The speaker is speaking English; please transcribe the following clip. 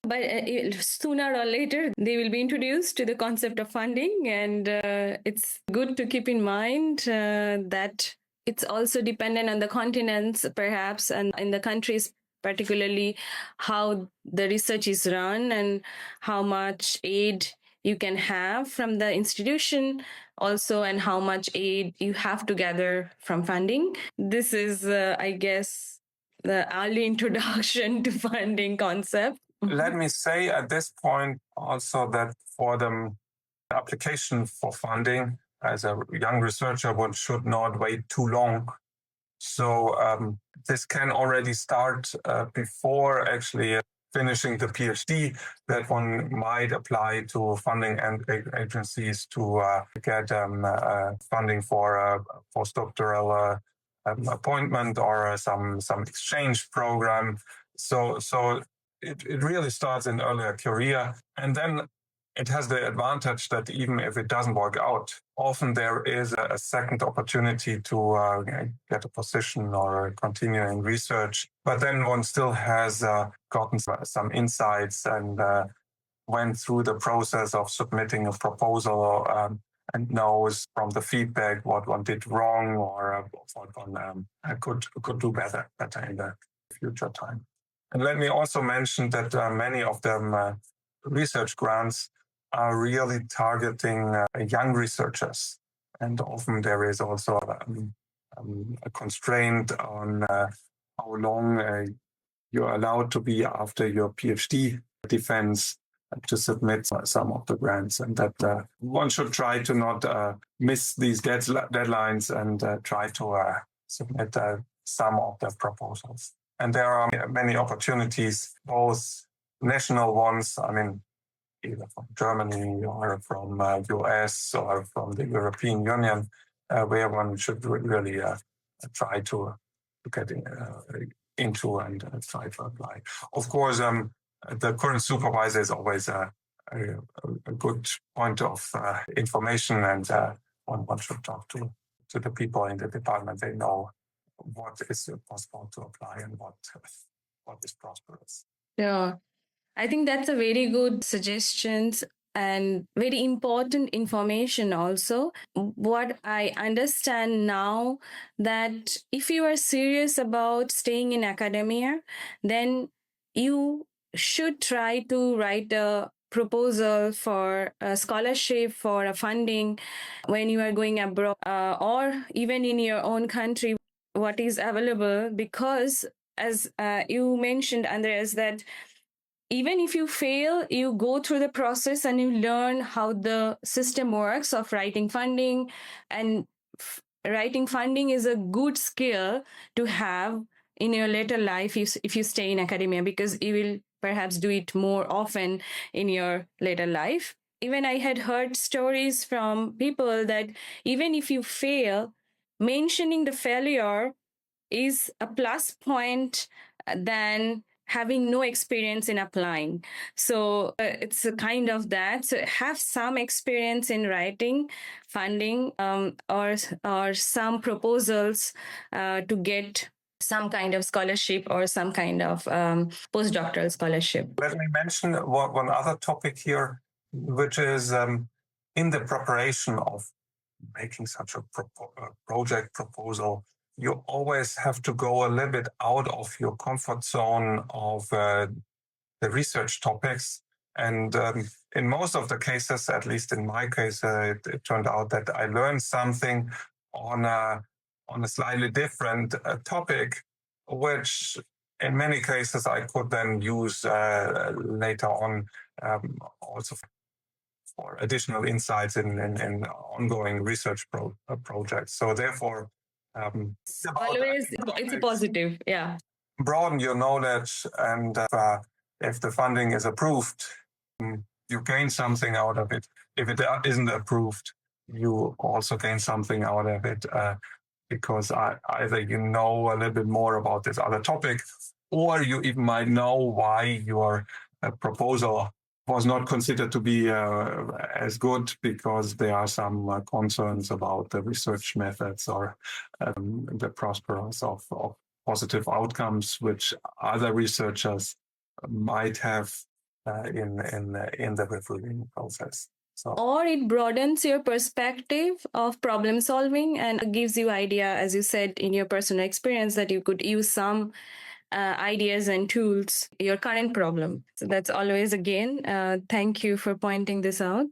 But sooner or later, they will be introduced to the concept of funding. And it's good to keep in mind that it's also dependent on the continents, perhaps, and in the countries, particularly how the research is run and how much aid you can have from the institution also, and how much aid you have to gather from funding. This is, I guess, the early introduction to funding concept. Let me say at this point also that for the application for funding, as a young researcher, one should not wait too long. So this can already start before actually finishing the PhD, that one might apply to funding and agencies to get funding for a postdoctoral appointment or some exchange program. So it really starts in earlier career. And then it has the advantage that even if it doesn't work out, often there is a second opportunity to get a position or continue in research. But then one still has gotten some insights and went through the process of submitting a proposal and knows from the feedback what one did wrong or what one could do better in the future time. And let me also mention that many of them research grants are really targeting young researchers. And often there is also a constraint on how long you're allowed to be after your PhD defense to submit some of the grants. And that one should try to not miss these deadlines and try to submit some of the proposals. And there are many opportunities, both national ones, I mean, either from Germany or from US or from the European Union, where one should really try to get into and try to apply. Of course, the current supervisor is always a good point of information, and one should talk to the people in the department. They know what is possible to apply and what is prosperous. Yeah, I think that's a very good suggestions and very important information also. What I understand now, that if you are serious about staying in academia, then you should try to write a proposal for a scholarship, for a funding when you are going abroad, or even in your own country, what is available. Because as you mentioned, Andreas, that even if you fail, you go through the process and you learn how the system works of writing funding. And writing funding is a good skill to have in your later life if you stay in academia, because you will perhaps do it more often in your later life. Even I had heard stories from people that even if you fail, mentioning the failure is a plus point than having no experience in applying. So it's a kind of that. So have some experience in writing funding or some proposals to get some kind of scholarship or some kind of postdoctoral scholarship. Let me mention one other topic here, which is in the preparation of making such a project proposal, you always have to go a little bit out of your comfort zone of the research topics. And in most of the cases, at least in my case, it turned out that I learned something on a slightly different topic, which in many cases I could then use later on also for additional insights in ongoing research projects. So therefore, it's a positive, yeah. Broaden your knowledge, and if the funding is approved, you gain something out of it. If it isn't approved, you also gain something out of it because either you know a little bit more about this other topic, or you even might know why your proposal was not considered to be as good, because there are some concerns about the research methods or the prosperous of positive outcomes, which other researchers might have in the reviewing process. So, or it broadens your perspective of problem solving and gives you idea, as you said in your personal experience, that you could use some ideas and tools your current problem. So that's always again thank you for pointing this out.